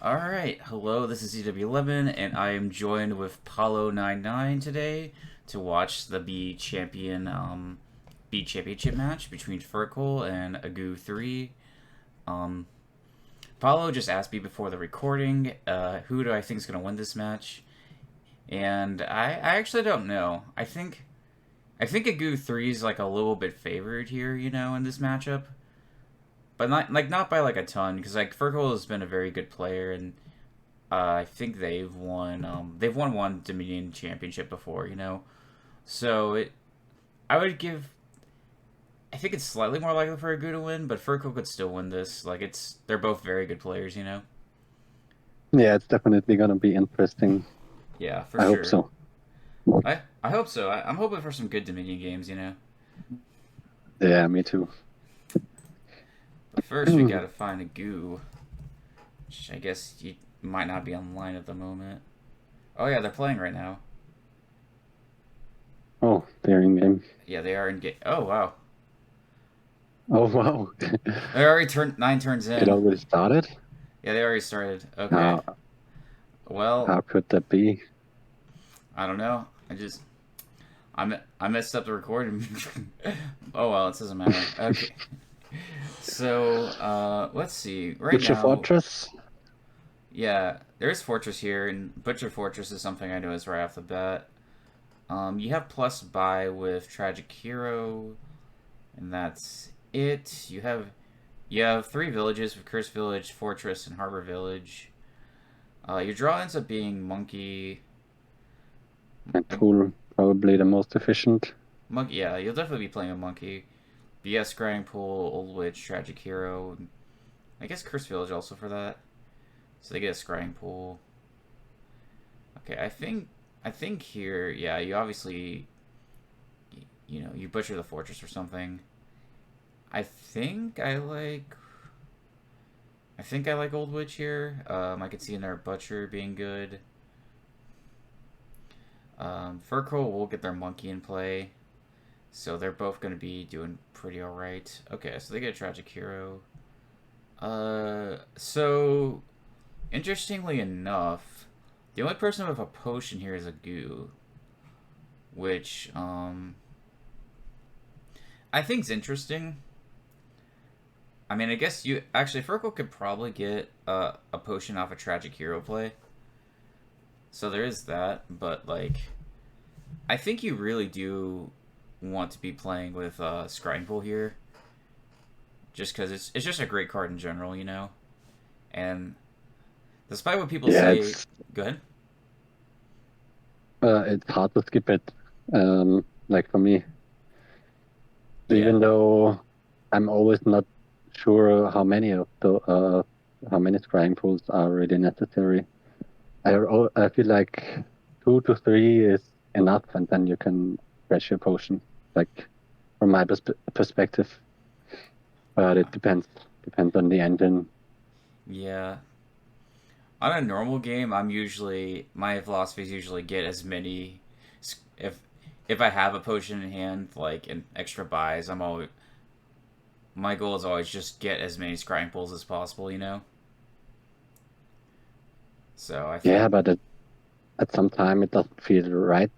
Alright, hello, this is EW11, and I am joined with Paolo99 today to watch the B Championship match between Fircoal and agoo03. Um, Paolo just asked me before the recording, who do I think is going to win this match? And I actually don't know. I think agoo03 is like a little bit favored here, in this matchup. But not by like a ton, because like Fircoal has been a very good player, and I think they've won one Dominion championship before, So I would give. I think it's slightly more likely for Agu to win, but Fircoal could still win this. Like they're both very good players. Yeah, it's definitely gonna be interesting. Yeah, for I hope sure. so. I hope so. I'm hoping for some good Dominion games. Yeah, me too. But first we gotta find Agu, which I guess you might not be online at the moment. Oh yeah, they're playing right now. Oh, they're in game. Yeah, they are in game. Oh wow, Oh wow, they already turned 9 turns it in. already started. Yeah, they already started. Okay. How Well, how could that be? I don't know. I messed up the recording. Oh well, it doesn't matter. Okay. So, let's see. Right Butcher now, Fortress. yeah, there's Fortress here, and Butcher Fortress is something I noticed right off the bat. You have plus buy with Tragic Hero, and that's it. You have three villages with Curse Village, Fortress, and Harbor Village. Your draw ends up being Monkey. And Tool, probably the most efficient. Monkey, yeah, you'll definitely be playing a Monkey. BS Scrying Pool, Old Witch, Tragic Hero. I guess Curse Village also for that. So they get a Scrying Pool. Okay, I think here, yeah, you obviously you butcher the fortress or something. I think I like Old Witch here. I could see another butcher being good. Fircoal will get their monkey in play. So they're both going to be doing pretty alright. Okay, so they get a Tragic Hero. So interestingly enough, the only person with a potion here is Agoo, which I think's interesting. I mean, I guess you actually Firkle could probably get a potion off a Tragic Hero play, so there is that. But like, I think you really do want to be playing with Scrying Pool here, just because it's just a great card in general. And despite what people Yeah, say, go ahead. it's hard to skip it. Like for me, Yeah, even though I'm always not sure how many scrying pools are really necessary. I feel like 2 to 3 is enough, and then you can fresh your potion. Like from my perspective, but it depends on the engine. yeah. On a normal game, my philosophy is usually get as many. If I have a potion in hand, like an extra buys, my goal is always just get as many scrying pulls as possible. So I Yeah, think, but at some time it doesn't feel right,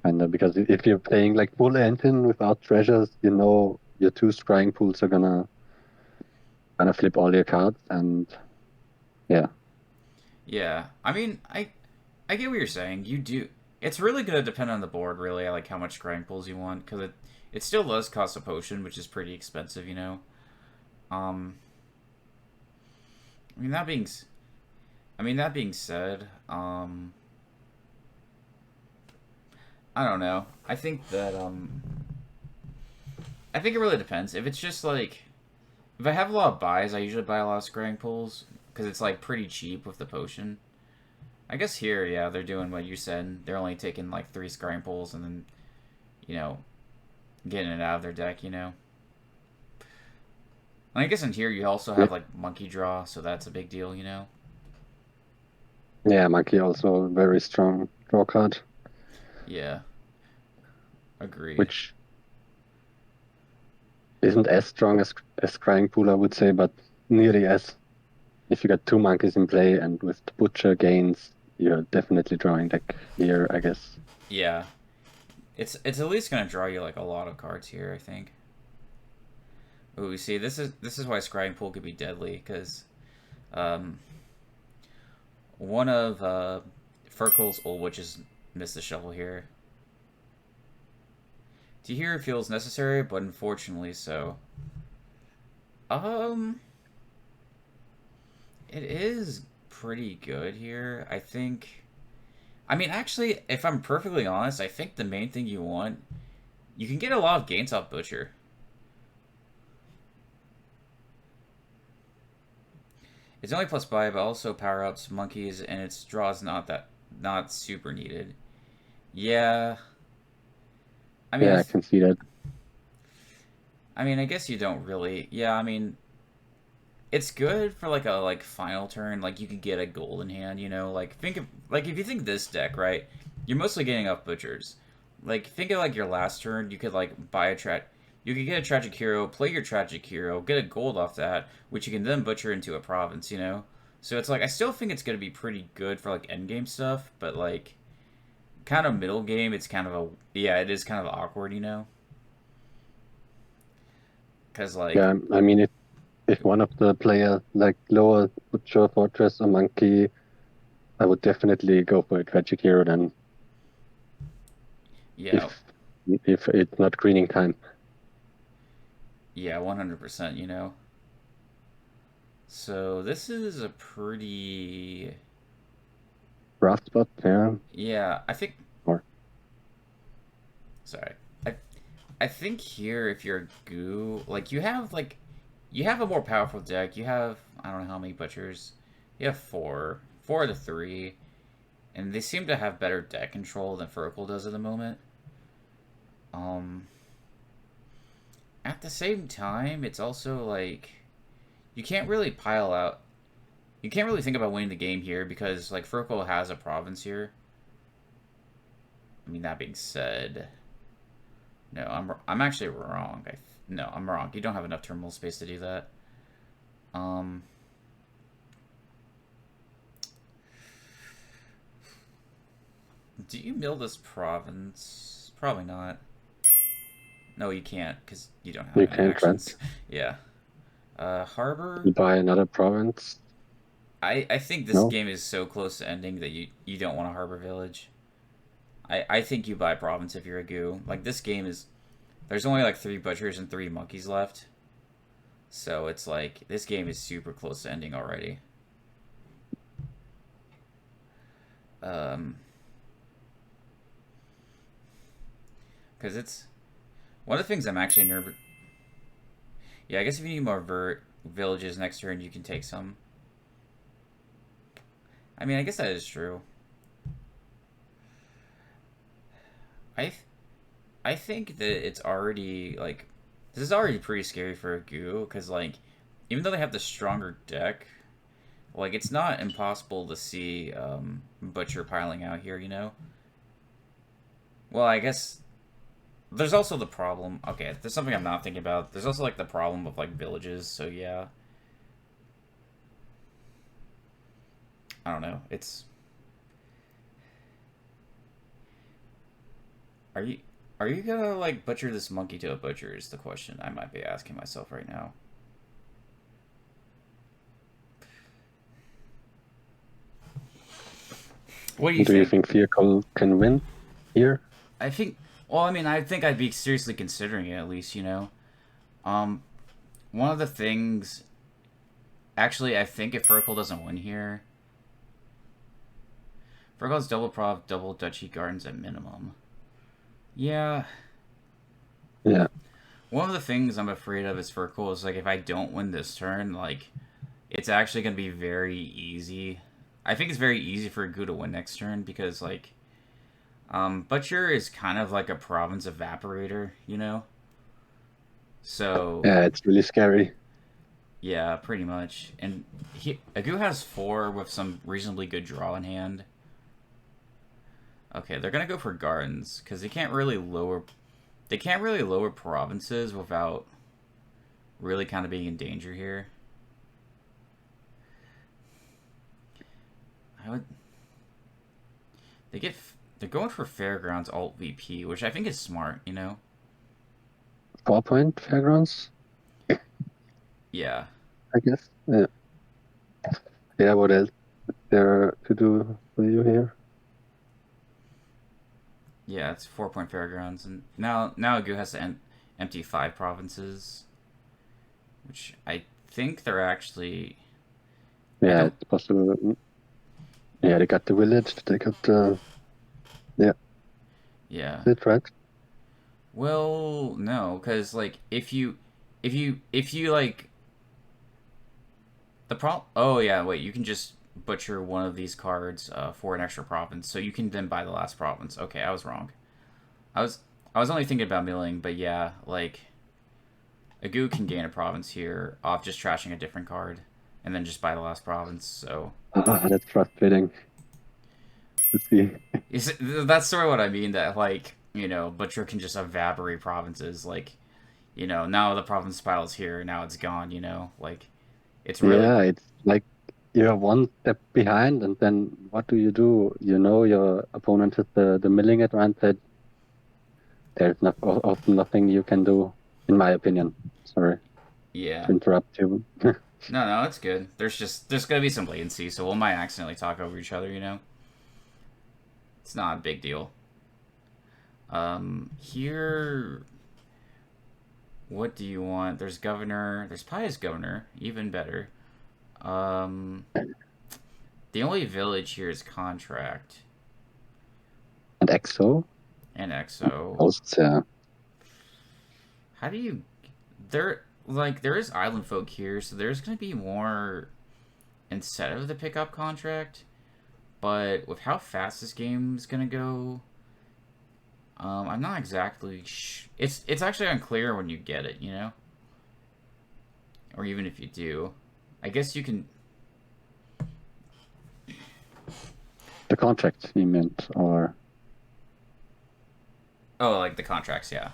kind of, because if you're playing like full engine without treasures, you know your 2 scrying pools are gonna flip all your cards, and yeah, yeah. I mean, I get what you're saying. You do. It's really gonna depend on the board, really. I like how much scrying pulls you want, because it still does cost a potion, which is pretty expensive. Um, I mean that being said, I don't know. I think it really depends. If it's just like if I have a lot of buys, I usually buy a lot of scrying pulls because it's like pretty cheap with the potion. I guess here, yeah, they're doing what you said. They're only taking like 3 scrying pulls and then you know getting it out of their deck. And I guess in here you also yeah, have like monkey draw, so that's a big deal. yeah. Monkey also a very strong draw card, Yeah, agreed. which isn't as strong as scrying pool, I would say, but nearly as. if you got two monkeys in play and with the butcher gains, you're definitely drawing deck here, I guess. Yeah. It's at least gonna draw you like a lot of cards here, I think. Ooh, see, this is why Scrying Pool could be deadly, because one of Fircoal's old witches missed the shovel here. To hear it feels necessary, but unfortunately so. It is pretty good here, I think. I mean, actually, if I'm perfectly honest, I think the main thing you want, you can get a lot of gains off Butcher. It's only plus buy, but also power ups, monkeys, and its draws not super needed. Yeah. I mean, Yeah, I can see that. I mean, I guess you don't really. Yeah, I mean, it's good for like a final turn. Like you could get a golden hand, you know. Like think of like if you think this deck, right? You're mostly getting off butchers. Like think of like your last turn, you could like buy a you could get a tragic hero, play your tragic hero, get a gold off that, which you can then butcher into a province, you know. So it's like I still think it's gonna be pretty good for like end game stuff, but like kind of middle game, it's kind of a it is kind of awkward, you know. Because like Yeah, I mean, if one of the players like lower butcher, fortress, or monkey, I would definitely go for a tragic hero then. yeah, If it's not greening time. yeah, 100%, you know. So this is a pretty Rough spot, yeah. yeah. I think Or sorry. I I think here if you're a goo, like you have a more powerful deck. You have I don't know how many butchers. You have four to three, and they seem to have better deck control than Fircoal does at the moment. Um, at the same time, it's also like you can't really pile out. You can't really think about winning the game here because like Fircoal has a province here. I mean, that being said, no, I'm actually wrong. No, I'm wrong. You don't have enough terminal space to do that. Um, do you mill this province? Probably not. No, you can't because you don't have you any can't actions. rent. Yeah. Harbor. You buy another province. I think this No? game is so close to ending that you don't want a harbor village. I think you buy province if you're a goo. Like this game is there's only like 3 butchers and 3 monkeys left. So it's like this game is super close to ending already. Um because it's one of the things I'm actually nervous. Yeah, I guess if you need more villages next turn, you can take some. I mean, I guess that is true. I I think that it's already like this is already pretty scary for a goo because like even though they have the stronger deck, like it's not impossible to see butcher piling out here. You know. Well, I guess there's also the problem. Okay, there's something I'm not thinking about. There's also like the problem of like villages. So yeah, I don't know. It's are you are you gonna like butcher this monkey to a butcher? Is the question I might be asking myself right now. What do you Do you think? think Fircoal can win here? I think. Well, I mean, I think I'd be seriously considering it at least. You know, um, one of the things. Actually, I think if Fircoal doesn't win here, Fircoal's double prov, double duchy gardens at minimum. Yeah. Yeah. One of the things I'm afraid of is Fircoal is like if I don't win this turn, like it's actually gonna be very easy. I think it's very easy for Agoo to win next turn because like Butcher is kind of like a province evaporator, you know? So Yeah, it's really scary. yeah, pretty much. And Agoo has 4 with some reasonably good draw in hand. Okay, they're gonna go for gardens because they can't really lower provinces without really kind of being in danger here. I would. They get. They're going for Fairgrounds Alt VP, which I think is smart. 4-point fairgrounds, Yeah. I guess. Yeah. Yeah. What else is there to do for you here? Yeah, it's 4-point Fairgrounds, and now Agoo has to empty 5 provinces, which I think they're actually. Yeah, it's possible. Yeah, they got the village. They got the. Yeah. Yeah. Is it right? Well, no, because like if you like the problem. Oh yeah, wait. You can just butcher one of these cards for an extra province, so you can then buy the last province. Okay, I was wrong. I was I was only thinking about milling, but yeah, like Agoo can gain a province here off just trashing a different card, and then just buy the last province. So That's frustrating. Let's see. that's sort of what I mean. That like Butcher can just evaporate provinces. Like now the province pile is here, now it's gone. Like it's really Yeah, it's like you're one step behind, and then what do? Your opponent has the milling advantage. There's often nothing you can do, in my opinion. Sorry yeah. to interrupt you. No, it's good. There's gonna be some latency, so we might accidentally talk over each other. It's not a big deal. Here, what do you want? There's governor. There's Pious governor. Even better. The only village here is contract And EXO? and exo. Yeah. How do you? There is island folk here, so there's gonna be more incentive to pick up contract. But with how fast this game's gonna go, I'm not exactly. It's actually unclear when you get it, or even if you do. I guess you can. The contract you meant, or Oh, like the contracts, yeah.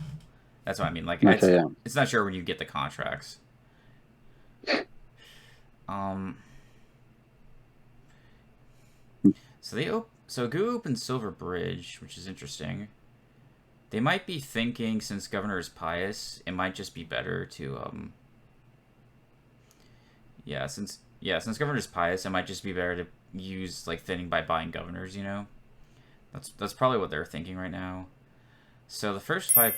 That's what I mean. Like, okay, yeah. it's not sure when you get the contracts. So Goo opened Silver Bridge, which is interesting. They might be thinking, since Governor is Pious, it might just be better to since Governor is Pious, it might just be better to use like thinning by buying governors. That's probably what they're thinking right now. So the first 5.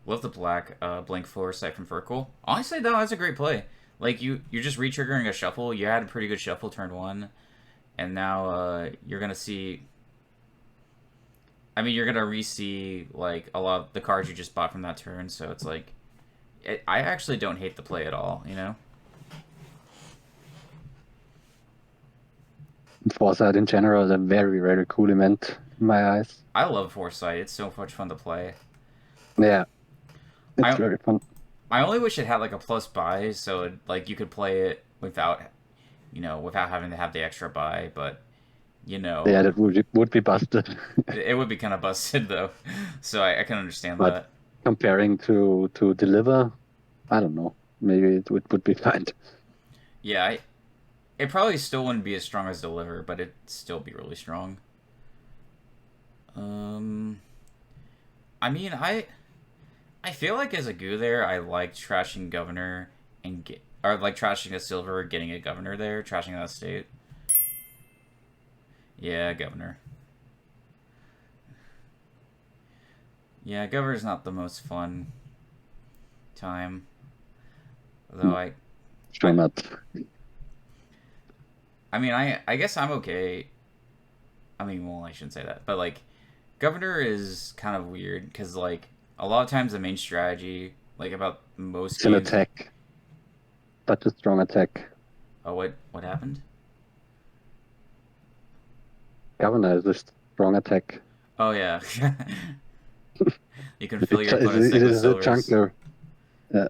Love the black blank foresight from Fircoal. Honestly, though, that's a great play. Like you're just re-triggering a shuffle. You had a pretty good shuffle turn 1, and now you're gonna see. I mean, you're gonna re-see like a lot of the cards you just bought from that turn. So it's like, I actually don't hate the play at all. Foresight in general is a very, very cool event in my eyes. I love foresight. It's so much fun to play. Yeah, it's very fun. I only wish it had like a plus buy, so like you could play it without having to have the extra buy. But yeah, that would be busted. It would be kind of busted though, so I can understand but that. Comparing to deliver, I don't know. Maybe it would be fine. Yeah, it probably still wouldn't be as strong as deliver, but it'd still be really strong. I mean, I feel like as a goo there, I like trashing governor or like trashing a silver, getting a governor there, trashing that state. Yeah, governor. Yeah, governor's not the most fun time. Though Sure not. I mean, I guess I'm okay. I mean, well, I shouldn't say that, but like, governor is kind of weird because like a lot of times the main strategy, like about most games, an attack, such a strong attack. Oh, what happened? Governor is a strong attack. Oh yeah. You can fill your opponent's deck with silvers. It is a chunker. Yeah.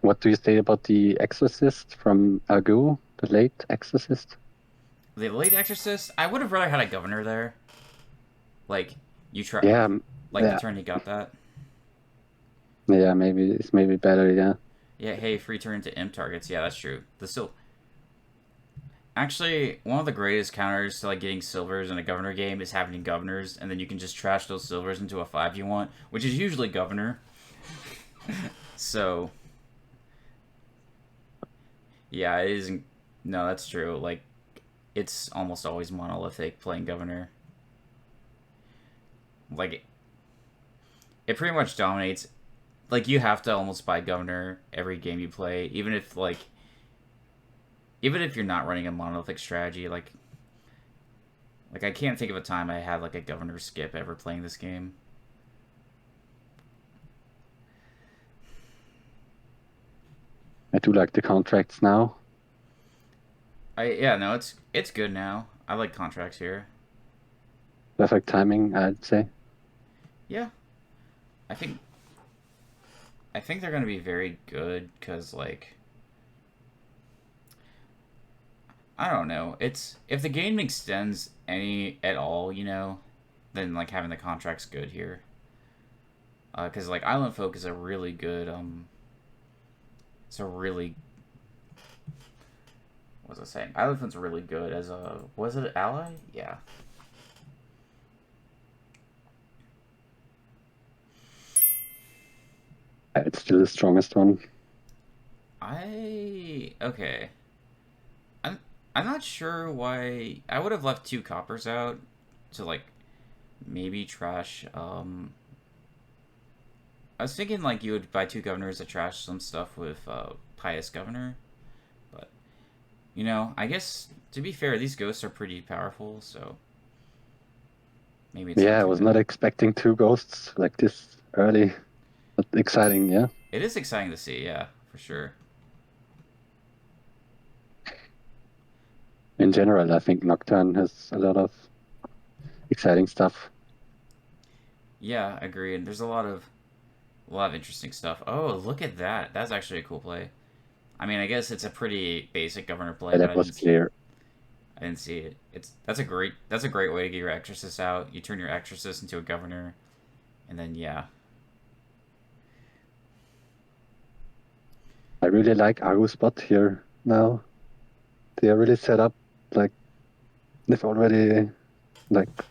What do you say about the Exorcist from Agoo, the late Exorcist? The late Exorcist? I would have rather had a governor there. Like, you try. Yeah. Like, the turn you got that. Yeah, maybe it's better, yeah. Yeah, hey, free turn to imp targets. Yeah, that's true. The actually, one of the greatest counters to like getting silvers in a governor game is having governors, and then you can just trash those silvers into a 5 you want, which is usually governor. So yeah, it isn't. No, that's true. Like it's almost always monolithic playing governor. Like it pretty much dominates. Like you have to almost buy governor every game you play, even if you're not running a monolithic strategy. Like I can't think of a time I had like a governor skip ever playing this game. I do like the contracts now. Yeah, no, it's good now. I like contracts here. Perfect timing, I'd say. Yeah, I think I think they're gonna be very good because like I don't know. It's if the game extends any at all, then like having the contracts good here. Because like Island Folk is a really good it's a really what was I saying? Island Folk's really good as a was it an ally? Yeah. It's still the strongest one. Okay. I'm I'm not sure why I would have left 2 coppers out to like maybe trash. I was thinking like you would buy 2 governors to trash some stuff with Pious Governor, but I guess to be fair, these ghosts are pretty powerful, so maybe it's not Yeah, I too was not bad. expecting 2 ghosts like this early, but exciting, yeah. It is exciting to see, yeah, for sure. In general, I think Nocturne has a lot of exciting stuff. Yeah, agreed. There's a lot of interesting stuff. Oh, look at that. That's actually a cool play. I mean, I guess it's a pretty basic governor play, Yeah, but that was clear. I didn't see it. That's a great way to get your exorcist out. You turn your exorcist into a governor, and then yeah. I really like Agu Spot here now. They are really set up, like, they've already, like,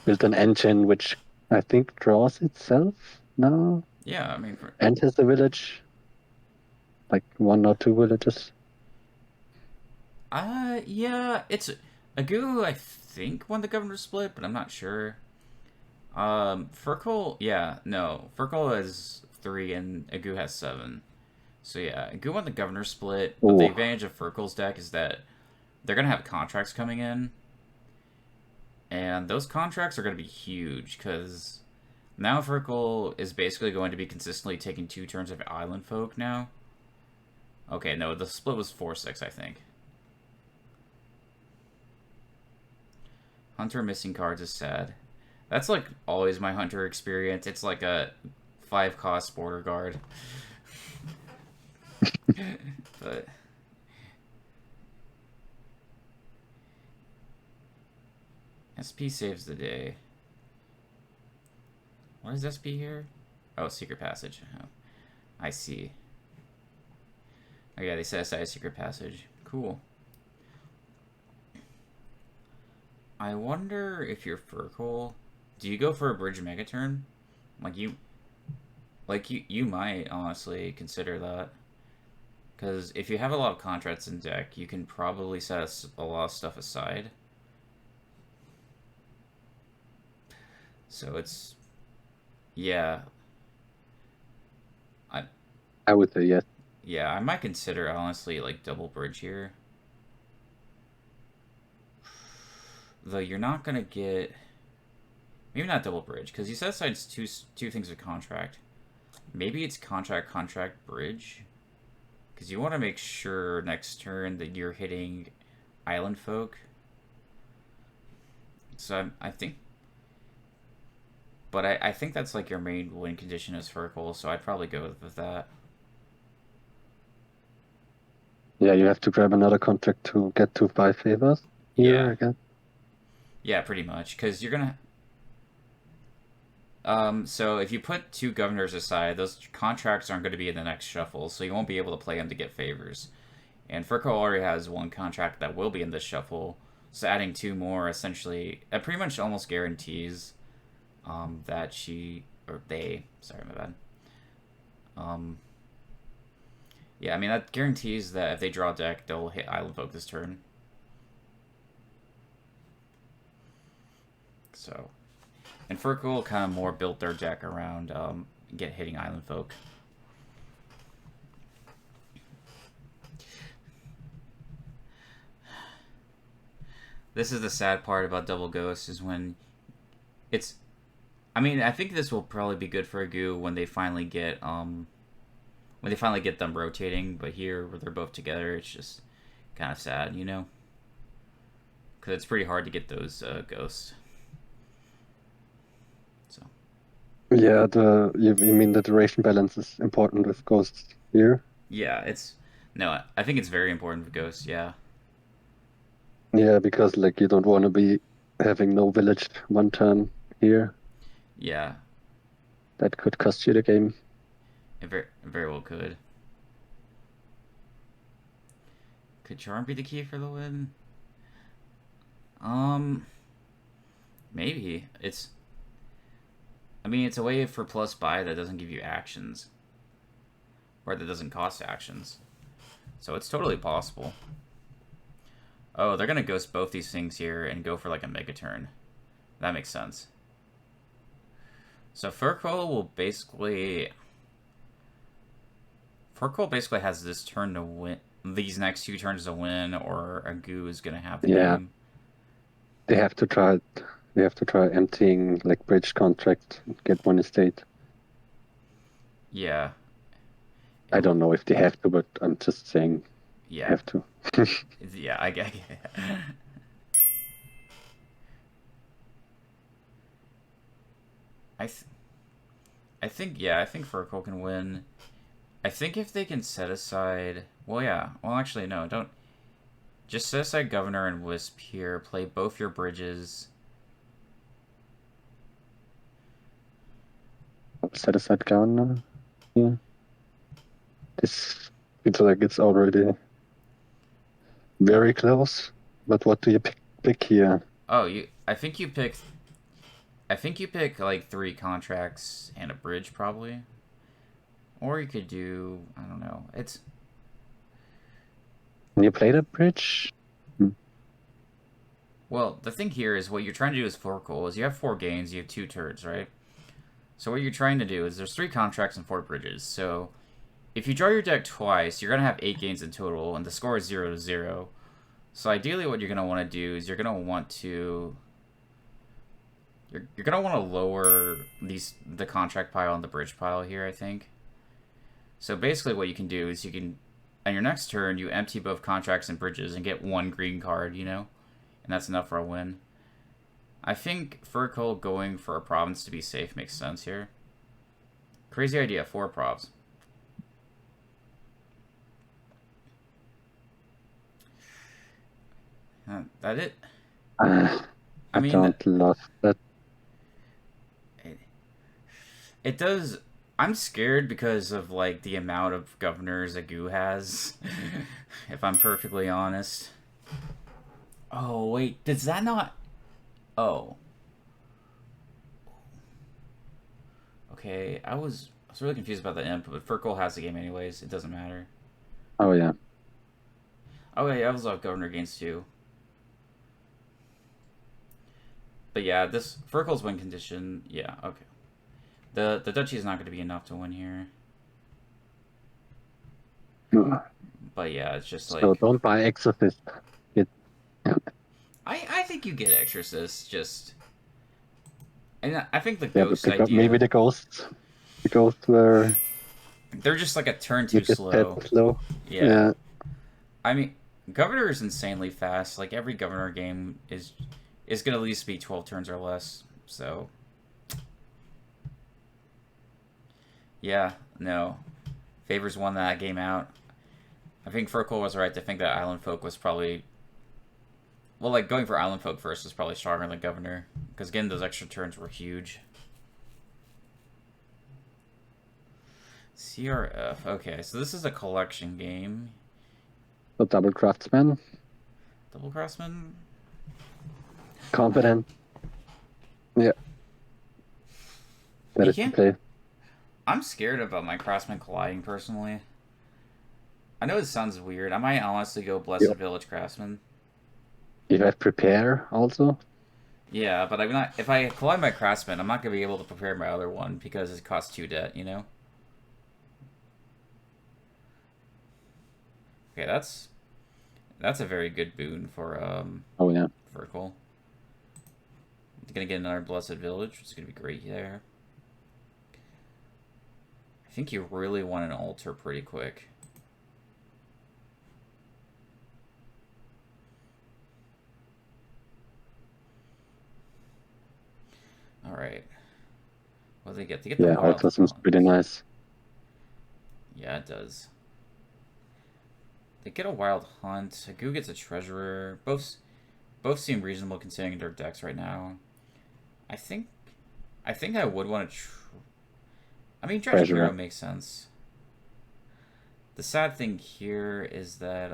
built an engine which I think draws itself now. Yeah, I mean, Enters the village, like 1 or 2 villages. yeah, it's Agoo. I think won the governor split, but I'm not sure. Fircoal, yeah, no, Fircoal has 3 and Agoo has 7. So yeah, Agoo won the governor split, but the Oh, advantage of Fircoal's deck is that they're gonna have contracts coming in, and those contracts are gonna be huge because now Fircoal is basically going to be consistently taking 2 turns of Island Folk now. Okay, no, the split was 4-6, I think. Hunter missing cards is sad. That's like always my Hunter experience. It's like a 5 cost border guard. But SP saves the day. What is SP here? Oh, secret passage. Oh, I see. Oh yeah, they set aside a secret passage. Cool. I wonder if you're Fircoal, do you go for a bridge mega turn? Like you might honestly consider that. Because if you have a lot of contracts in deck, you can probably set a lot of stuff aside. So it's yeah, I I would say yes. yeah, I might consider honestly like double bridge here. Though you're not gonna get maybe not double bridge because you set aside two things of contract. Maybe it's contract bridge because you want to make sure next turn that you're hitting island folk. So I think, but I think that's like your main win condition is Fircoal, so I'd probably go with that. Yeah, you have to grab another contract to get to 5 favors here Yeah, again. yeah, pretty much because you're gonna So if you put two governors aside, those contracts aren't going to be in the next shuffle, so you won't be able to play them to get favors. And Fircoal already has one contract that will be in this shuffle, so adding two more essentially, it pretty much almost guarantees that she, or they, sorry, my bad. Yeah, I mean, that guarantees that if they draw a deck, they'll hit Island Folk this turn. So, and Fircoal kind of more built their deck around hitting Island Folk. This is the sad part about Double Ghost, is when it's... I mean, I think this will probably be good for Agoo when they finally get them rotating, but here, where they're both together, it's just kind of sad, you know? Because it's pretty hard to get those ghosts. So. Yeah, you mean the duration balance is important with ghosts here? Yeah, I think it's very important for ghosts, yeah. Yeah, because like you don't want to be having no village one turn here. Yeah. That could cost you the game. It very well could. Could Charm be the key for the win? Maybe. I mean, it's a way for plus buy that doesn't give you actions. Or that doesn't cost actions. So it's totally possible. Oh, they're gonna ghost both these things here and go for like a mega turn. That makes sense. So Fircoal will basically... Fircoal basically has this turn to win, these next two turns to win, or Agoo is gonna have the game. They have to try emptying like bridge contract, get one estate. Yeah. I don't know if they have to, but I'm just saying. Yeah. Have to. Yeah, I get. I think Fircoal can win. I think if they can set aside... Well, yeah. Well, actually, no. Don't... Just set aside Governor and Wisp here. Play both your bridges. Set aside Governor? Yeah. This feels like it's already very close. But what do you pick here? Oh, I think you pick like 3 contracts and a bridge, probably. Or you could do... I don't know. Can you play the bridge? Well, the thing here is what you're trying to do is Fircoal is you have 4 gains, you have 2 turns, right? So what you're trying to do is there's 3 contracts and 4 bridges. So if you draw your deck twice, you're going to have 8 gains in total, and the score is 0-0. So ideally what you're going to want to do is you're going to want to... You're going to want to lower the contract pile and the bridge pile here, I think. So basically what you can do is you can... On your next turn, you empty both contracts and bridges and get 1 green card, you know? And that's enough for a win. I think Fircoal going for a province to be safe makes sense here. Crazy idea, 4 provs. That it? I mean, don't love that. It does... I'm scared because of, like, the amount of governors Agoo has, if I'm perfectly honest. Oh, wait, does that not... Oh. Okay, I was really confused about the imp, but Fircoal has the game anyways. It doesn't matter. Oh, yeah. Oh, yeah, I was off governor gains too. But yeah, this Fircoal's win condition... Yeah, okay. The duchy is not going to be enough to win here. But yeah, it's just like... So don't buy Exorcist. I think you get Exorcist, just... And I think the ghost idea... Maybe the ghosts. The ghosts were... They're just like a turn too slow. Yeah. I mean, Governor is insanely fast. Like, every Governor game is going to at least be 12 turns or less. So... Yeah, no. Favors won that game out. I think Fircoal was right to think that Island Folk was probably... Well, like, going for Island Folk first was probably stronger than Governor. Because, again, those extra turns were huge. CRF. Okay, so this is a collection game. So double craftsman, Double Craftsman? confident. Yeah, that You is the can't... play. I'm scared about my Craftsman colliding, personally. I know it sounds weird. I might honestly go Blessed Yeah. Village Craftsman. You have prepare also. Yeah, but I'm not... If I collide my Craftsman, I'm not going to be able to prepare my other one because it costs 2 debt, you know? Okay, that's a very good boon for, Oh yeah. Fircoal. Gonna get another Blessed Village, which is gonna be great there. I think you really want an altar pretty quick. Alright. What do they get? They get the Yeah, Wild altar seems Hunt. pretty nice. Yeah, it does. They get a Wild Hunt. Agoo gets a Treasurer. Both seem reasonable considering their decks right now. I think I would want to... I mean, Tragic Treasurer. Hero makes sense. The sad thing here is that,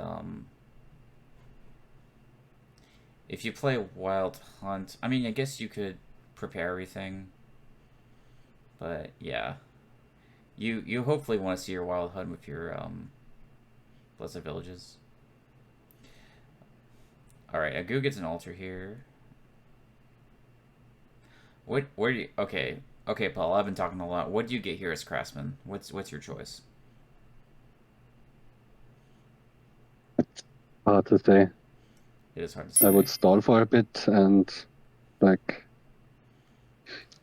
if you play Wild Hunt... I mean, I guess you could prepare everything. But, yeah. You hopefully want to see your Wild Hunt with your, Blessed Villages. Alright, Agoo gets an altar here. Where do you... Okay, Paul, I've been talking a lot. What do you get here as Craftsman? What's your choice? Hard to say. It is hard to say. I would stall for a bit and like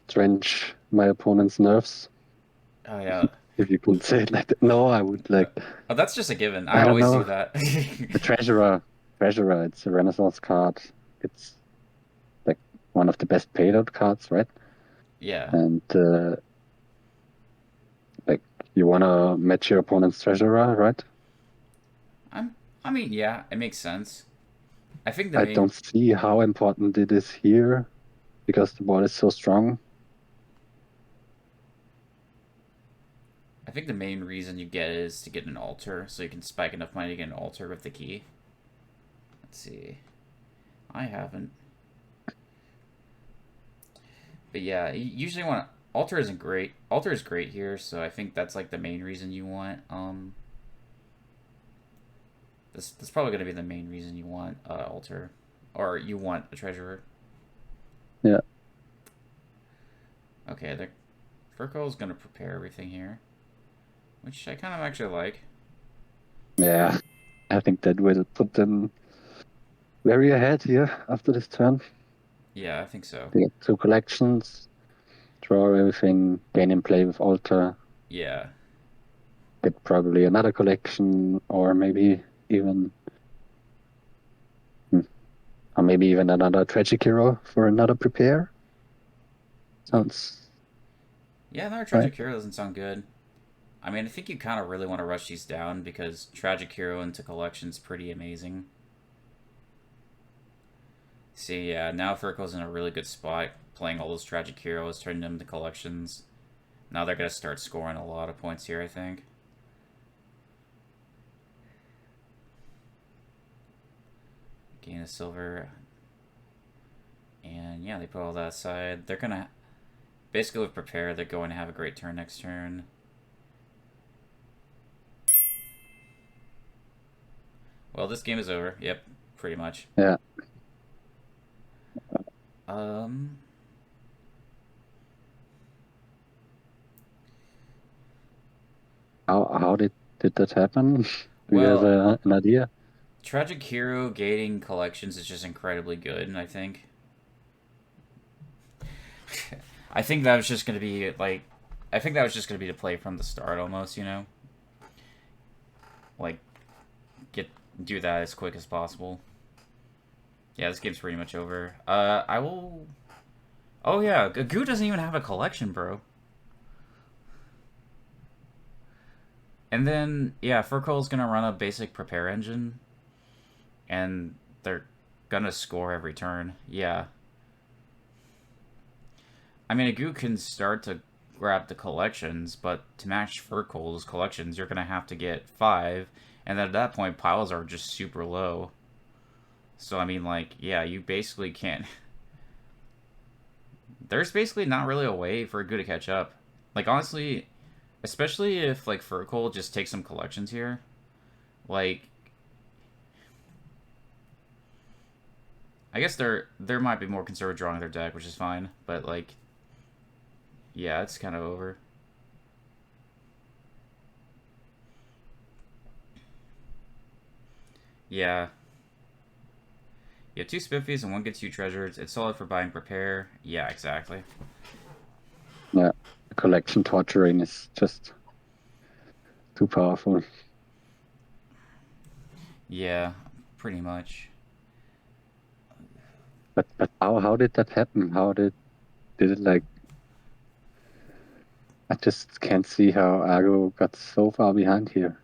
drench my opponent's nerves. Oh, yeah. If you could say it like that. No, I would like. Oh, that's just a given. I I don't always know. do that. The treasurer. It's a Renaissance card. It's like one of the best paid out cards, right? Yeah. And like you wanna match your opponent's treasurer, right? I mean, yeah, it makes sense. I think the I main... don't see how important it is here because the board is so strong. I think the main reason you get it is to get an altar, so you can spike enough money to get an altar with the key. Let's see. I haven't. But yeah, you usually want... Altar isn't great. Altar is great here, so I think that's like the main reason you want, That's probably going to be the main reason you want altar. Or you want a treasurer. Yeah. Okay, the Fircoal is going to prepare everything here. Which I kind of actually like. Yeah, I think that will put them very ahead here after this turn. Yeah, I think so. They get 2 collections, draw everything, gain in play with altar. Yeah. Get probably another collection, or maybe even another tragic hero for another prepare. Sounds... Yeah, another Tragic Hero doesn't sound good. I mean, I think you kind of really want to rush these down because Tragic Hero into collection's pretty amazing. See, yeah, now Fircoal's in a really good spot, playing all those Tragic Heroes, turning them into collections. Now they're going to start scoring a lot of points here, I think. Gain a silver. And yeah, they put all that aside. They're going to... Basically, with Prepare, they're going to have a great turn next turn. Well, this game is over. Yep, pretty much. Yeah. How did that happen? Do you have an idea? Tragic Hero gating collections is just incredibly good, I think. I think that was just going to be, like... I think that was just going to be to play from the start, almost, you know? Like, do that as quick as possible. Yeah, this game's pretty much over. I will... Oh, yeah, Agoo doesn't even have a collection, bro. And then, yeah, Fircoal's gonna run a basic prepare engine. And they're gonna score every turn. Yeah. I mean, Agoo can start to grab the collections, but to match Fircoal's collections, you're gonna have to get 5, and then at that point, piles are just super low. So I mean, like, yeah, you basically can't. There's basically not really a way for Agoo to catch up. Like honestly, especially if like Fircoal just takes some collections here, like I guess there might be more conservative drawing their deck, which is fine, but like yeah, it's kind of over. Yeah. You have 2 Spiffies and 1 gets you treasures. It's solid for buying prepare. Yeah, exactly. Yeah, the collection torturing is just too powerful. Yeah, pretty much. But how did that happen? How did it like? I just can't see how Agoo got so far behind here.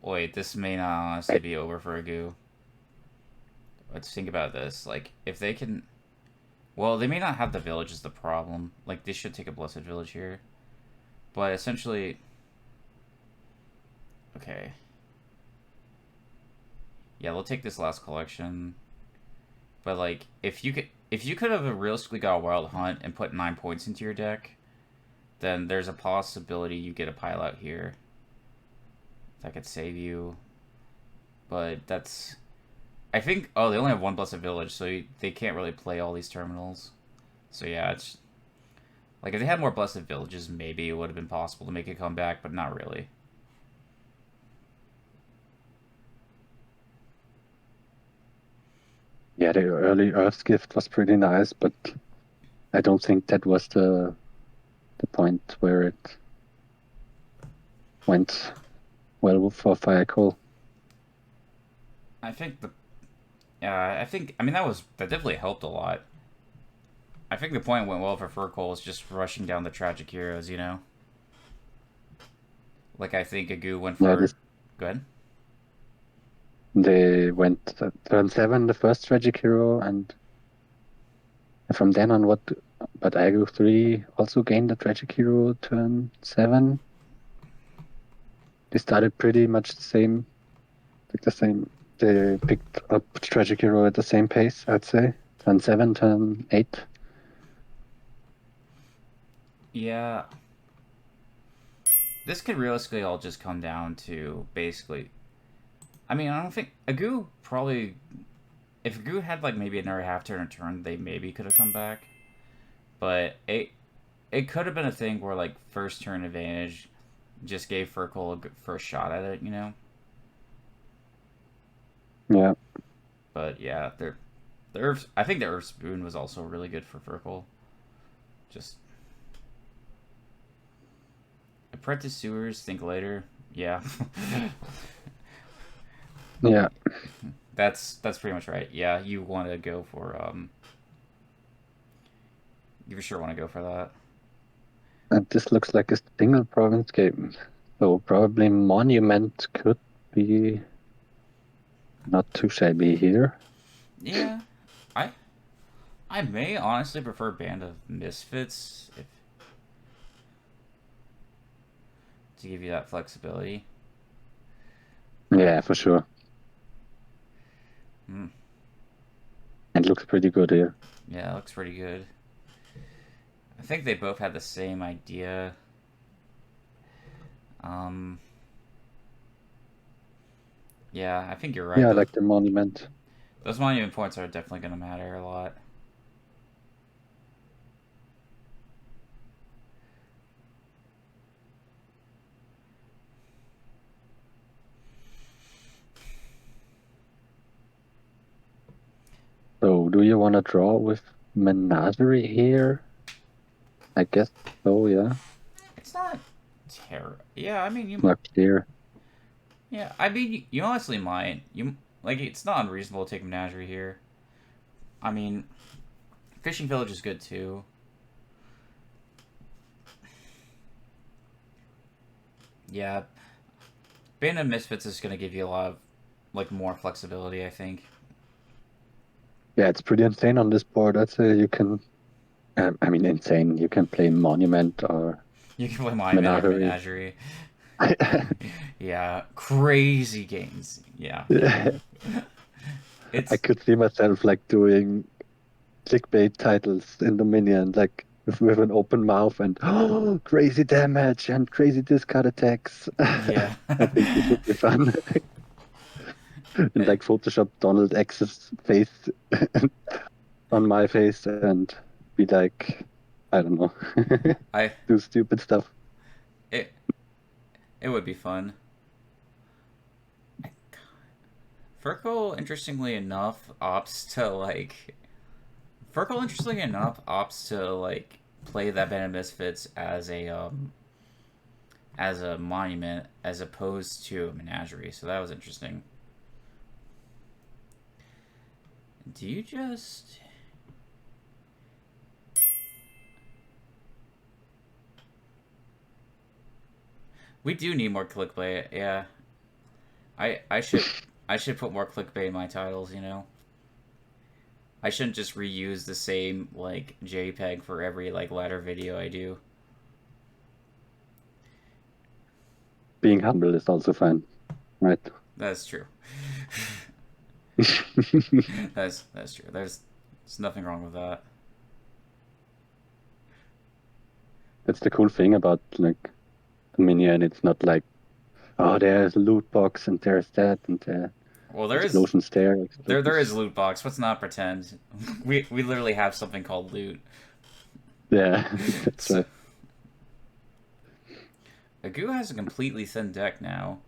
Wait, this may not honestly be over for Agoo. Let's think about this. Like, if they can... Well, they may not have the village is the problem. Like, they should take a Blessed Village here. But essentially... Okay. Yeah, they'll take this last collection. But, like, if you could have realistically got a Wild Hunt and put 9 points into your deck, then there's a possibility you get a pile out here. That could save you. But that's... I think... Oh, they only have 1 Blessed Village, so they can't really play all these terminals. So yeah, it's... Like, if they had more Blessed Villages, maybe it would have been possible to make a comeback, but not really. Yeah, the early Earth's Gift was pretty nice, but I don't think that was the point where it went well for Fircoal. I think the... I mean, that definitely helped a lot. I think the point went well for Fircoal is just rushing down the tragic heroes, you know? Like, I think Agoo went for... Yeah, Go ahead. they went turn 7, the first tragic hero, and from then on, but agoo03 also gained the tragic hero turn 7. They started pretty much the same, They picked up tragic hero at the same pace, I'd say. Turn 7, turn 8. Yeah. This could realistically all just come down to basically... I mean, I don't think... Agoo probably... If Agoo had like maybe another half turn or turn, they maybe could have come back. But it could have been a thing where like first turn advantage just gave Fircoal a good first shot at it, you know? Yeah. But yeah, I think the Earth Spoon was also really good for Fircoal. Just... Apprentice Sewers, think later. Yeah. Yeah. That's pretty much right. Yeah, you want to go for you for sure want to go for that. And this looks like a single province game. So probably Monument could be not too shabby here. Yeah. I may honestly prefer Band of Misfits to give you that flexibility. Yeah, for sure. Hmm. It looks pretty good here. Yeah, it looks pretty good. I think they both had the same idea. Yeah, I think you're right. Yeah, I like the Monument. Those monument points are definitely going to matter a lot. So, do you want to draw with Menagerie here? I guess so, yeah. It's not terrible. Yeah, I mean, Not clear. Yeah, I mean, you honestly might. Like, it's not unreasonable to take Menagerie here. I mean, Fishing Village is good too. Yeah, Band of Misfits is going to give you a lot of, like, more flexibility, I think. Yeah, it's pretty insane on this board. I'd say you can I mean, insane. You can play Monument or You can play Monument or Menagerie. Menagerie. Yeah, crazy games. Yeah. I It's could see myself like doing clickbait titles in Dominion, like with an open mouth and crazy damage and crazy discard attacks. yeah. I think this would be fun. And like Photoshop Donald X's face on my face and be like, I don't know, I do stupid stuff. it it would be fun. Fircoal, interestingly enough, opts to like Fircoal, interestingly enough, opts to like play that Band of Misfits as a monument as opposed to a menagerie. So that was interesting. Do you just We do need more clickbait. Yeah. I should put more clickbait in my titles, you know. I shouldn't just reuse the same like JPEG for every like ladder video I do. Being humble is also fun, right? That's true. That's true. There's nothing wrong with that. That's the cool thing about like Minion. It's not like, oh, there's a loot box and there's that and Well, explosions there, there is explosions. loot box. Let's not pretend. We literally have something called loot. Yeah, that's So, right. Agoo has a completely thin deck now,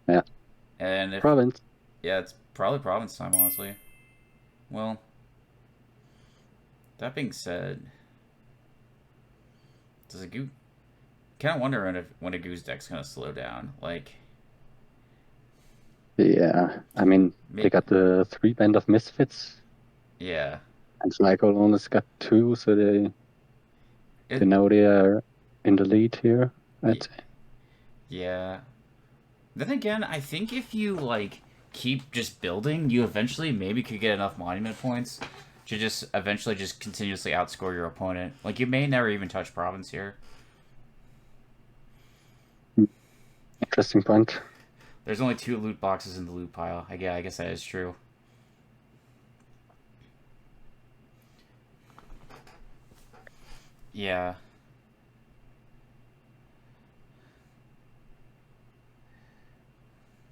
Yeah, and if province. yeah, it's probably province time, honestly. Well, that being said, does Agoo kind of wonder when Agoo's deck's gonna slow down? Like, Yeah, I mean, they maybe, got the three band of misfits, yeah. and Fircoal only got two, so they It know they are in the lead here. I'd y- say. yeah. Then again, I think if you like keep just building, you eventually maybe could get enough monument points to just eventually just continuously outscore your opponent. Like you may never even touch province here. Interesting point. There's only two loot boxes in the loot pile. I guess that is true. Yeah.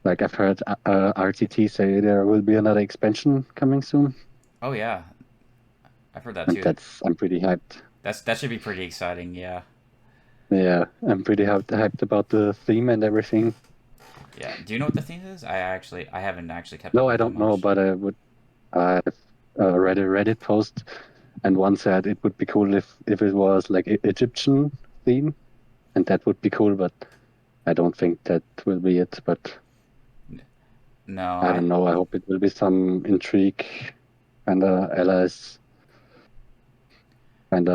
Like I've heard RTT say there will be another expansion coming soon, Oh yeah. I've heard that and too. I'm pretty hyped. That should be pretty exciting. Yeah. Yeah, I'm pretty hyped about the theme and everything. Yeah. Do you know what the theme is? I haven't actually kept up No, I with that don't know, much. but I've read a Reddit post, and one said it would be cool if it was like Egyptian theme, and that would be cool. But I don't think that will be it. But No, I I don't know. I hope it will be some intrigue and allies and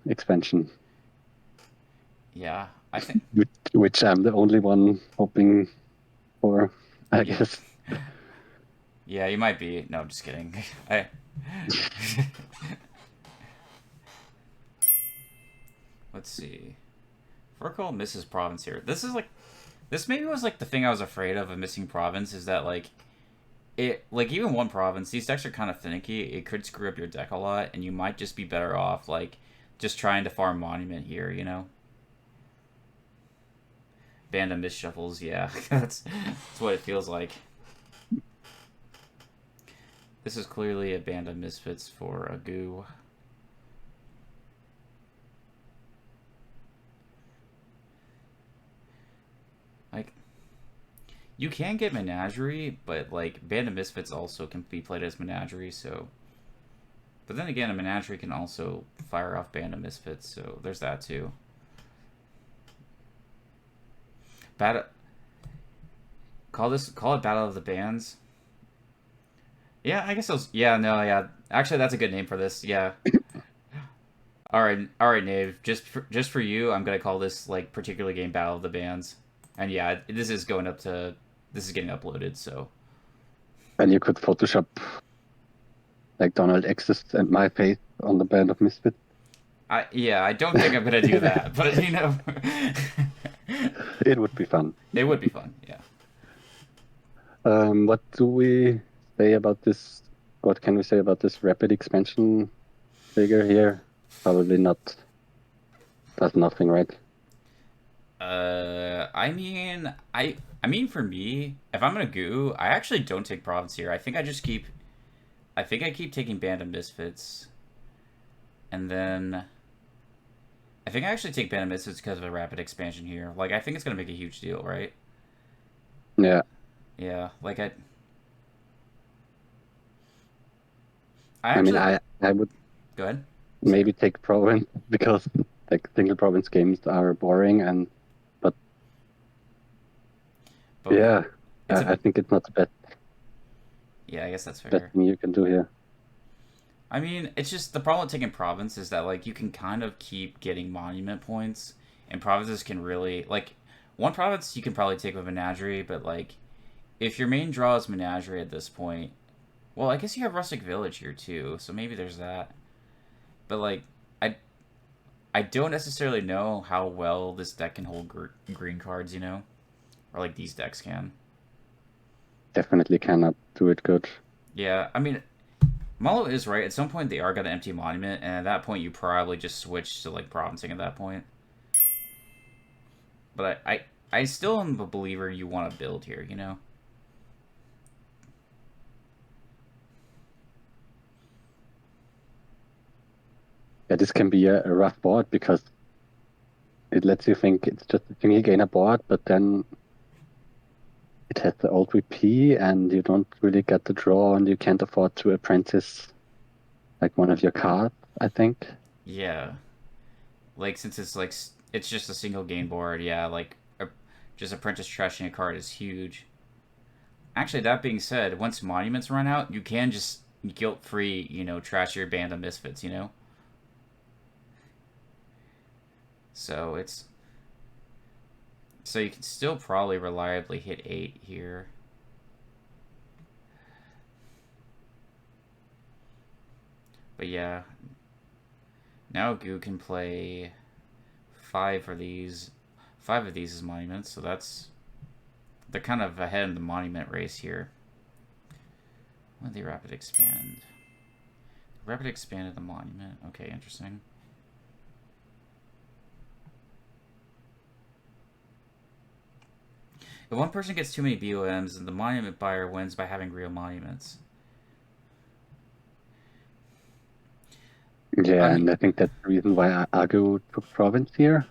expansion, yeah. I think which I'm the only one hoping for, I yeah. guess. Yeah, you might be. No, just kidding. I Let's see. Fircoal misses province here. This maybe was like the thing I was afraid of missing province is that like it like even one province, these decks are kind of finicky. It could screw up your deck a lot, and you might just be better off like just trying to farm monument here. You know, band of misshuffles. Yeah, that's what it feels like. This is clearly a band of misfits for a goo. Like you can get menagerie, but like band of misfits also can be played as menagerie. So, but then again, a menagerie can also fire off band of misfits. So there's that too. Battle. Call it Battle of the Bands. Yeah, I guess those. Yeah, no, yeah. Actually, that's a good name for this. Yeah. All right, Nave. Just for you, I'm gonna call this like particular game Battle of the Bands. And yeah, this is getting uploaded. So And you could Photoshop like Donald X's and my face on the band of misfit. I don't think I'm gonna do that, but you know, It would be fun. it would be fun. Yeah. What do we say about this? What can we say about this rapid expansion figure here? Probably not. Does nothing, right? I mean, for me, if I'm gonna goo, I actually don't take province here. I think I keep taking Band of Misfits, and then I think I actually take Band of Misfits because of a rapid expansion here. Like, I think it's gonna make a huge deal, right? Yeah. Yeah, like I I mean, actually I would go ahead. maybe take province because like single province games are boring, and but But yeah, it's a I think it's not the yeah, I guess that's best fair. thing you can do here. I mean, it's just the problem with taking province is that like you can kind of keep getting monument points, and provinces can really like one province you can probably take with menagerie, but like if your main draw is menagerie at this point, well, I guess you have rustic village here too, so maybe there's that. But like I I don't necessarily know how well this deck can hold green cards, you know, or like these decks can. Definitely cannot do it good. Yeah, I mean, Malo is right. At some point, they are going to empty monument, and at that point, you probably just switch to like provincing at that point. But I still am a believer you want to build here. You know. Yeah, this can be a rough board because it lets you think it's just a single gainer board, but then it has the old VP, and you don't really get the draw, and you can't afford to apprentice like one of your cards, I think. Yeah. Like since it's like it's just a single game board. Yeah. Like just apprentice trashing a card is huge. Actually, that being said, once monuments run out, you can just guilt free, you know, trash your band of misfits. You know. So it's so you can still probably reliably hit 8 here. But yeah, now Goo can play 5 of these as monuments, so they're kind of ahead in the monument race here. When they rapid expand. Rapid expanded the monument. Okay, interesting. If one person gets too many BOMs, then the monument buyer wins by having real monuments. I Yeah, mean, and I think that's the reason why Agu took province here.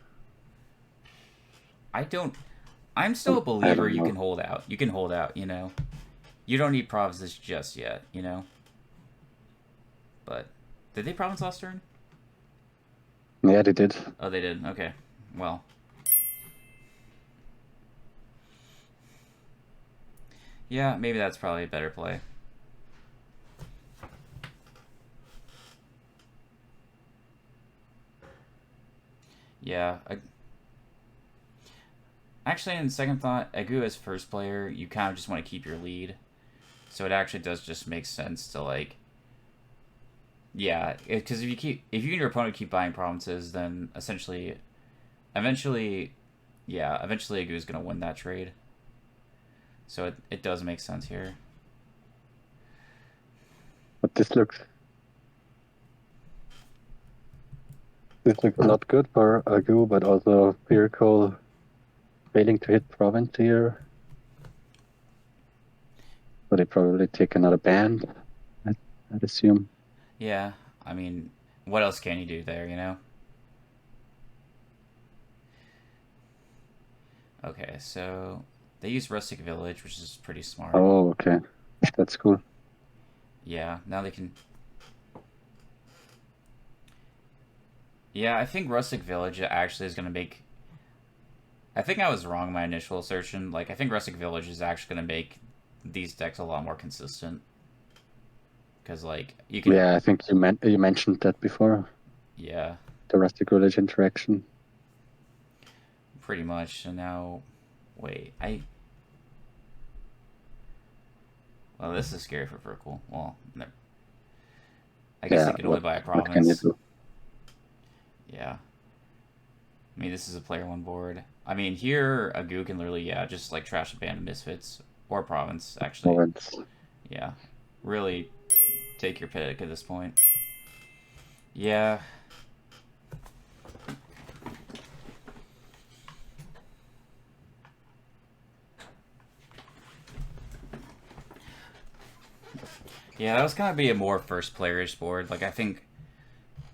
I don't. I'm still a I believer don't you can know. hold out. You can hold out, you know. You don't need provinces just yet, you know. But did they province last turn? Yeah, they did. Oh, they did. Okay. Well, yeah, maybe that's probably a better play. Yeah. Actually, in second thought, Agu as first player, you kind of just want to keep your lead. So it actually does just make sense to like, yeah, because if you and your opponent keep buying provinces, then eventually, yeah, eventually Agu's gonna win that trade. So it does make sense here. But this looks not good for Agu, but also Fircoal failing to hit province here. So they probably take another band, I'd assume. Yeah, I mean, what else can you do there, you know? Okay, so they use Rustic Village, which is pretty smart. Oh, okay. That's cool. Yeah, now they can. Yeah, I think Rustic Village actually is gonna make. I think I was wrong in my initial assertion. Like, I think Rustic Village is actually gonna make these decks a lot more consistent. Because like you can, Yeah, I think you mentioned that before, yeah, the Rustic Village interaction. pretty much. And now, wait, well, this is scary for Fircoal. Well, I guess they Yeah, can only what buy a what can you province. do? Yeah. I mean, this is a player one board. I mean, here, Agoo can literally, yeah, just like trash a band of Misfits. Or Province, actually. Province. Yeah. Really take your pick at this point. Yeah. Yeah, that was gonna be a more first player-ish board. Like, I think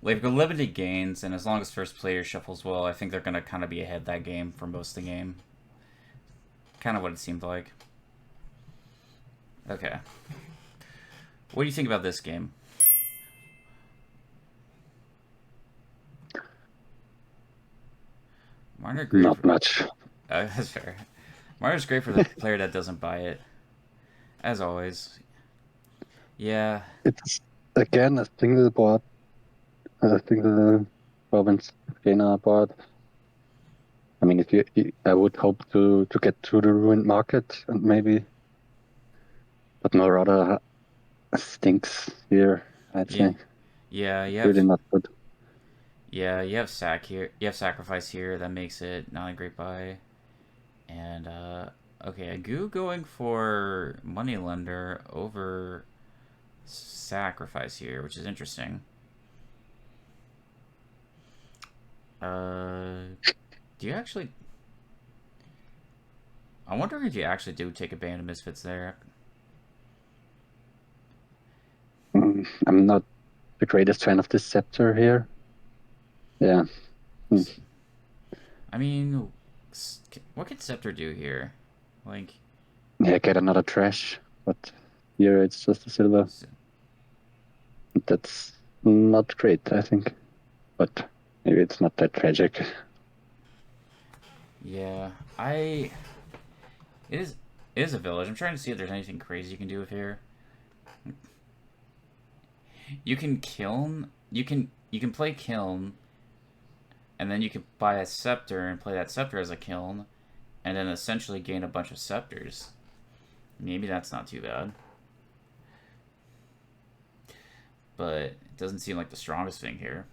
they've got limited gains, and as long as first player shuffles well, I think they're gonna kind of be ahead that game for most of the game. Kind of what it seemed like. Okay. What do you think about this game? Martyr great. Not much. That's fair. Martyr's great for the player that doesn't buy it. As always. Yeah. It's again a single board, a single province gainer board. I mean, if I would hope to get to the ruined market and maybe, but no, rather stinks here. I'd say. Yeah, you have, Really not good. yeah, you have sack here. You have sacrifice here. That makes it not a great buy. And okay, Agoo going for moneylender over sacrifice here, which is interesting. Do you actually? I'm wondering if you actually do take a band of Misfits there. I'm not the greatest fan of this scepter here. Yeah. I mean, what can Scepter do here? Like, Yeah, get another trash, but here it's just a silver. That's not great, I think. But maybe it's not that tragic. yeah, it is a village. I'm trying to see if there's anything crazy you can do with here. You can kiln. You can play kiln, and then you can buy a scepter and play that scepter as a kiln, and then essentially gain a bunch of scepters. Maybe that's not too bad. But it doesn't seem like the strongest thing here.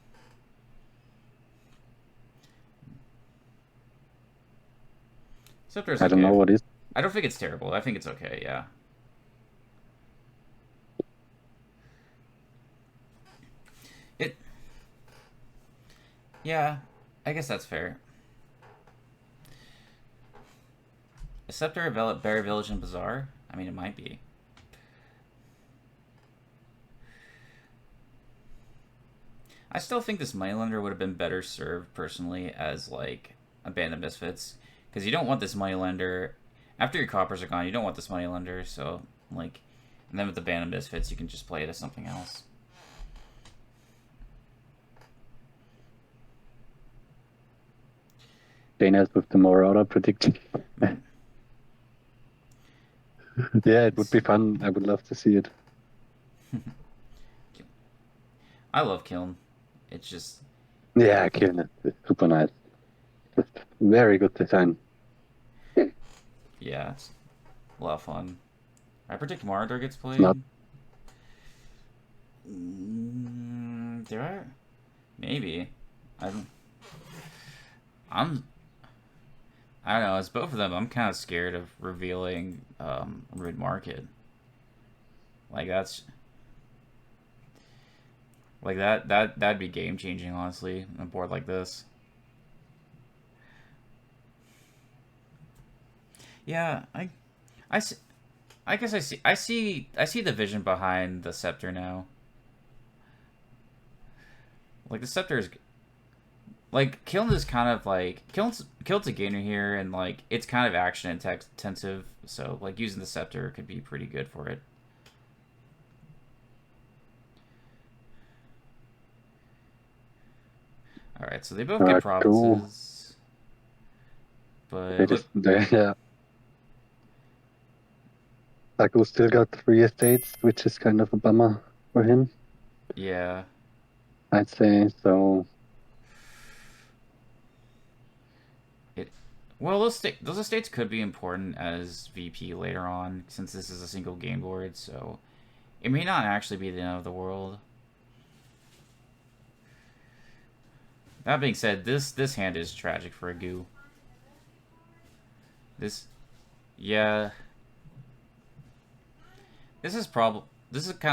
Scepter's okay. I don't know what is. I don't think it's terrible. I think it's okay, yeah. Yeah, I guess that's fair. A Scepter of Berry Village and Bazaar? I mean, it might be. I still think this Moneylender would have been better served, personally, as, like, a Band of Misfits. Because you don't want this Moneylender... After your coppers are gone, you don't want this Moneylender, so, like... And then with the Band of Misfits, you can just play it as something else. Dana's with the Marauder prediction. Yeah, it would be fun. I would love to see it. I love Kiln. It's just... Yeah, Kiln is super nice. Just very good design. Yeah, it's a lot of fun. I predict Martyr gets played. Not... There are... Maybe. I don't know, as both of them, I'm kind of scared of revealing Rude Market. Like, that's... Like, that'd be game-changing, honestly, on a board like this. Yeah, I guess I see the vision behind the Scepter now. Like, the Scepter is... Like, Kiln is kind of like... Kiln's a gainer here, and, like, it's kind of action intensive, so, like, using the Scepter could be pretty good for it. Alright, so they both get provinces. But... yeah. Agoo still got 3 estates, which is kind of a bummer for him. Yeah. I'd say, so... Well, those estates could be important as VP later on, since this is a single game board, so it may not actually be the end of the world. That being said, this hand is tragic for Agoo. This, yeah, this is kind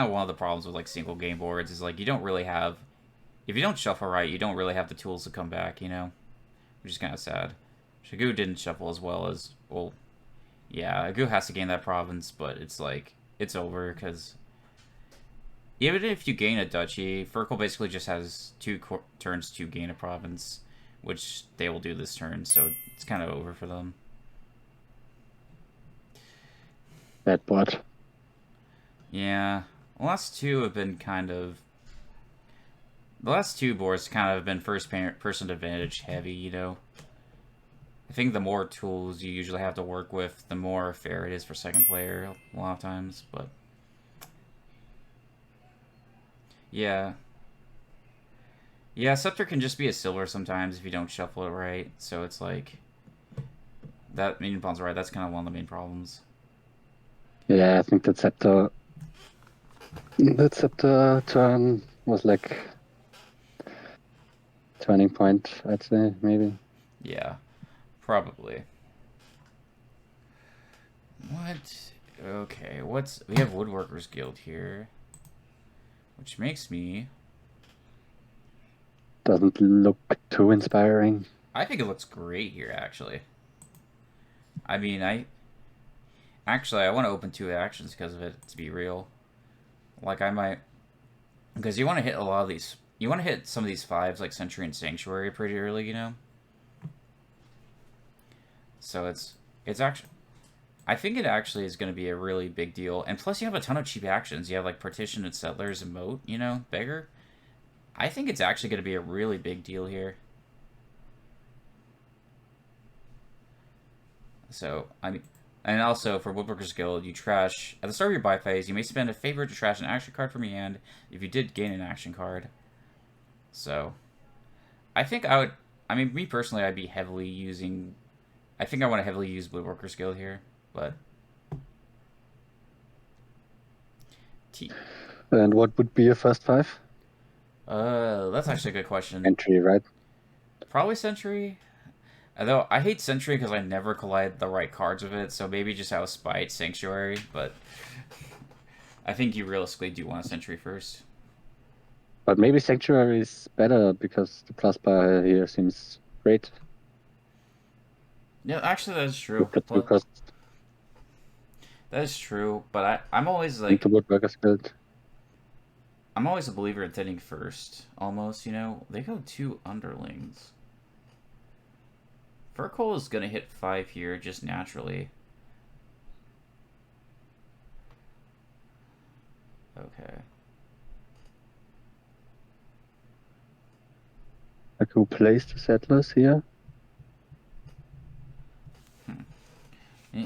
of one of the problems with like single game boards is like you don't really have, if you don't shuffle right, you don't really have the tools to come back, you know, which is kind of sad. Agoo didn't shuffle as well as, well, yeah, Agoo has to gain that province, but it's like it's over because even if you gain a duchy, Fircoal basically just has 2 turns to gain a province, which they will do this turn, so it's kind of over for them. Bad board. Yeah, the last two have been kind of... The last two boards kind of have been first-person advantage heavy, you know? I think the more tools you usually have to work with, the more fair it is for second player a lot of times, but... Yeah. Yeah, Scepter can just be a silver sometimes if you don't shuffle it right, so it's like... That Minion Pawn's right, that's kind of one of the main problems. Yeah, I think that Scepter turn was like turning point, I'd say, maybe. Yeah, probably. What? Okay, we have Woodworkers Guild here, which makes me... Doesn't look too inspiring. I think it looks great here, actually. I mean, Actually, I want to open 2 actions because of it, to be real. Like, I might... Because you want to hit a lot of these... You want to hit some of these 5s, like Sentry and Sanctuary, pretty early, you know? So it's actually... I think it actually is going to be a really big deal. And plus, you have a ton of cheap actions. You have, like, Partition and Settlers and Moat, you know? Beggar. I think it's actually going to be a really big deal here. So, I mean... And also, for Woodworker's Guild, you trash... At the start of your buy phase, you may spend a favor to trash an action card from your hand if you did gain an action card. So, I think I would... I mean, me personally, I'd be heavily using... I think I want to heavily use Woodworker's Guild here, but... And what would be your first 5? That's actually a good question. Entry, right? Probably Sentry. Although, I hate Sentry because I never collide the right cards with it, so maybe just out of spite, Sanctuary, but... I think you realistically do want a Sentry first. But maybe Sanctuary is better because the plus bar here seems great. Yeah, actually, that's true. That is true, but I'm always like... The Woodworker's Guild. I'm always a believer in hitting first, almost, you know? They go 2 underlings. Fircoal is going to hit 5 here, just naturally. Okay. Like who plays the Settlers here? Yeah.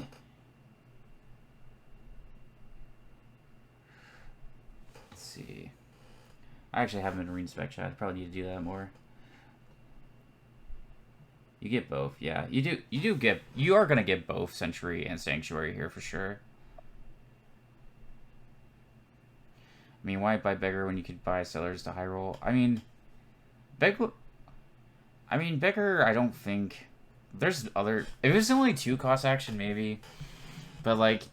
Let's see. I actually haven't been reading spec chat. I probably need to do that more. You get both, yeah. You are gonna get both Sentry and Sanctuary here for sure. I mean, why buy Beggar when you could buy Sellers to high roll? I mean, Beggar, I don't think... There's other... If it's only 2 cost action, maybe. But, like...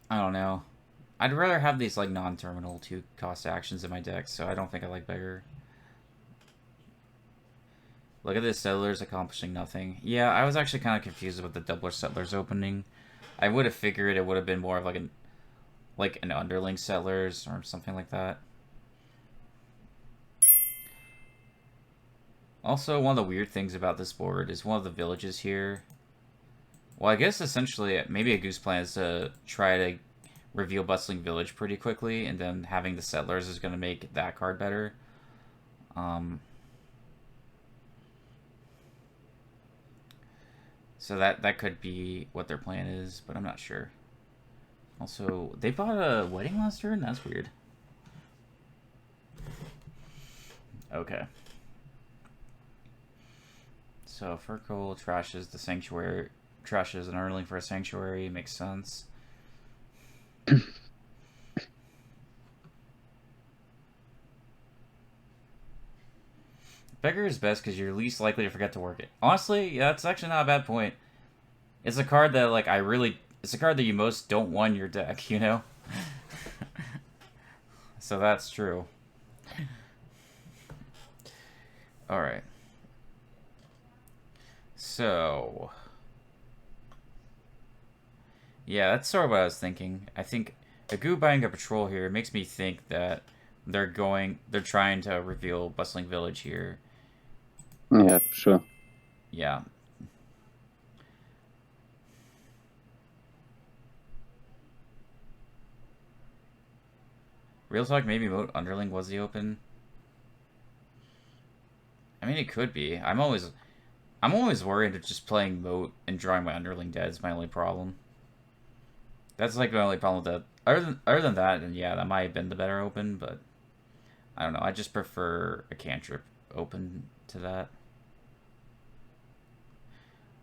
I don't know. I'd rather have these, like, non-terminal 2 cost actions in my deck, so I don't think I like Beggar. Look at this, Settlers accomplishing nothing. Yeah, I was actually kind of confused about the Doubler Settlers opening. I would have figured it would have been more of like an underling Settlers or something like that. Also, one of the weird things about this board is one of the villages here. Well, I guess essentially maybe a goose plan is to try to reveal Bustling Village pretty quickly, and then having the Settlers is going to make that card better. So that could be what their plan is, but I'm not sure. Also, they bought a wedding last turn? That's weird. Okay. So Fircoal trashes the Sanctuary, trashes an Erling for a Sanctuary, makes sense. Beggar is best because you're least likely to forget to work it. Honestly, yeah, that's actually not a bad point. It's a card that, like, it's a card that you most don't want in your deck, you know? So that's true. Alright. So... yeah, that's sort of what I was thinking. I think Agoo buying a patrol here makes me think that they're trying to reveal Bustling Village here. Yeah, sure. Yeah. Real talk, maybe Moat Underling was the open. I mean, it could be. I'm always worried of just playing Moat and drawing my Underling dead is my only problem. That's like my only problem with that. Other than that, and yeah, that might have been the better open, but I don't know. I just prefer a cantrip open to that.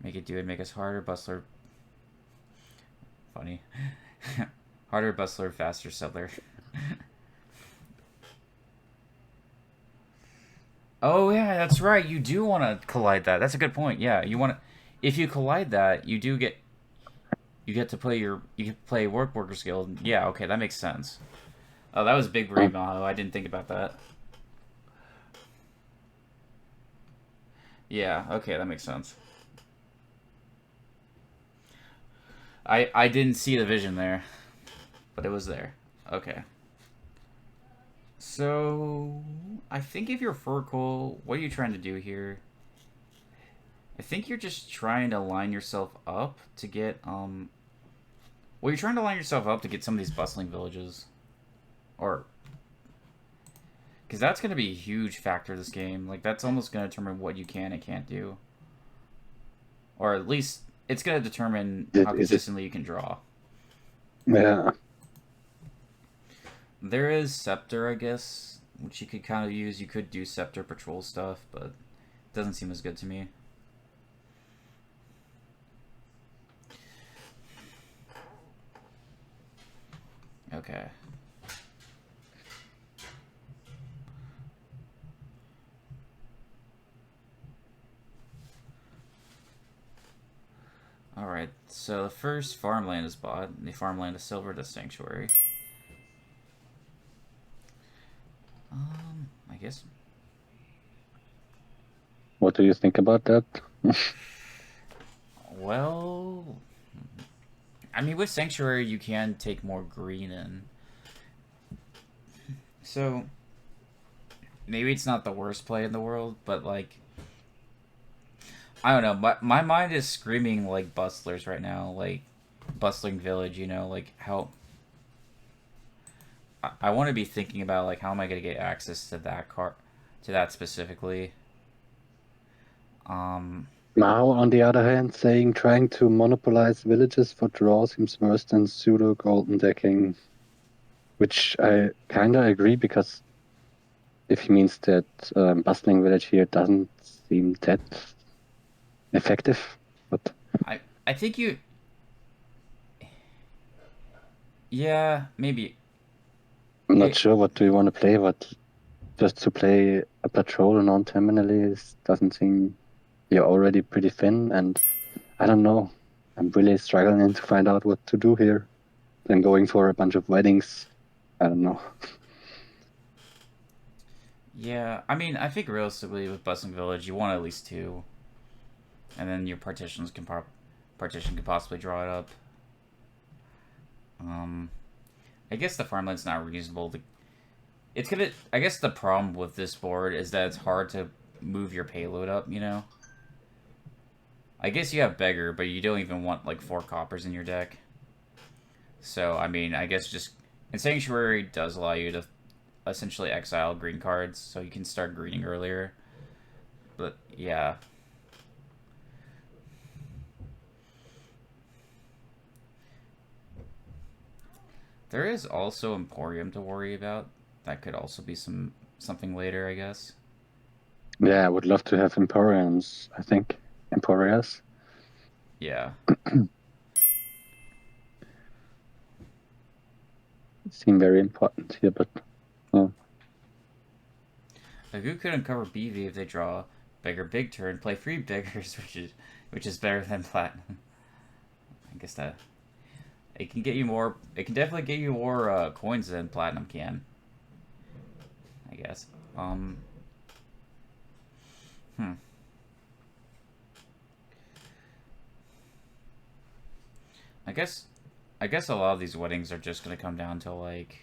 Make it do it, make us harder, Bustler. Funny. Harder, Bustler, faster, Settler. Oh yeah, that's right. You do want to collide that. That's a good point. Yeah, you want to. If you collide that, you get to play Worker Guild. Yeah, okay, that makes sense. Oh, that was big brain, Maho. I didn't think about that. Yeah, okay, that makes sense. I didn't see the vision there, but it was there. Okay. So, I think if you're Fircoal, what are you trying to do here? I think you're just trying to line yourself up to get, well, you're trying to line yourself up to get some of these bustling villages. Or, because that's going to be a huge factor this game. Like, that's almost going to determine what you can and can't do. Or at least, it's going to determine how consistently you can draw. Yeah. There is Scepter, I guess, which you could kind of use. You could do Scepter patrol stuff, but it doesn't seem as good to me. Okay. Alright, so the first farmland is bought. The farmland is silver to Sanctuary. I guess. What do you think about that? Well, I mean, with Sanctuary, you can take more green in. So, maybe it's not the worst play in the world, but, like, I don't know. My mind is screaming, like, Bustlers right now. Like, Bustling Village, you know? Like, how... I want to be thinking about, like, how am I going to get access to that card, to that specifically. Mao, on the other hand, saying trying to monopolize villages for draw seems worse than pseudo golden decking, which I kind of agree, because if he means that bustling village here doesn't seem that effective, but I think you... yeah, maybe. I'm not sure what do you want to play, but just to play a patrol non-terminally doesn't seem... you're already pretty thin, and I don't know. I'm really struggling to find out what to do here. Then going for a bunch of weddings, I don't know. Yeah, I mean, I think realistically with Bustling Village, you want at least 2. And then your partition can possibly draw it up. I guess the farmland's not reasonable. It's gonna... I guess the problem with this board is that it's hard to move your payload up, you know? I guess you have Beggar, but you don't even want, like, 4 coppers in your deck. So, I mean, I guess just... and Sanctuary does allow you to essentially exile green cards, so you can start greening earlier. But, yeah. There is also Emporium to worry about. That could also be something later, I guess. Yeah, I would love to have Emporiums, I think. Emporias. Yeah. Seem very important here, but... Agoo could uncover BV if they draw beggar big turn, play 3 beggars, which is better than platinum. I guess that it can get you more. It can definitely get you more coins than platinum can. I guess. Hmm. I guess a lot of these weddings are just gonna come down to like.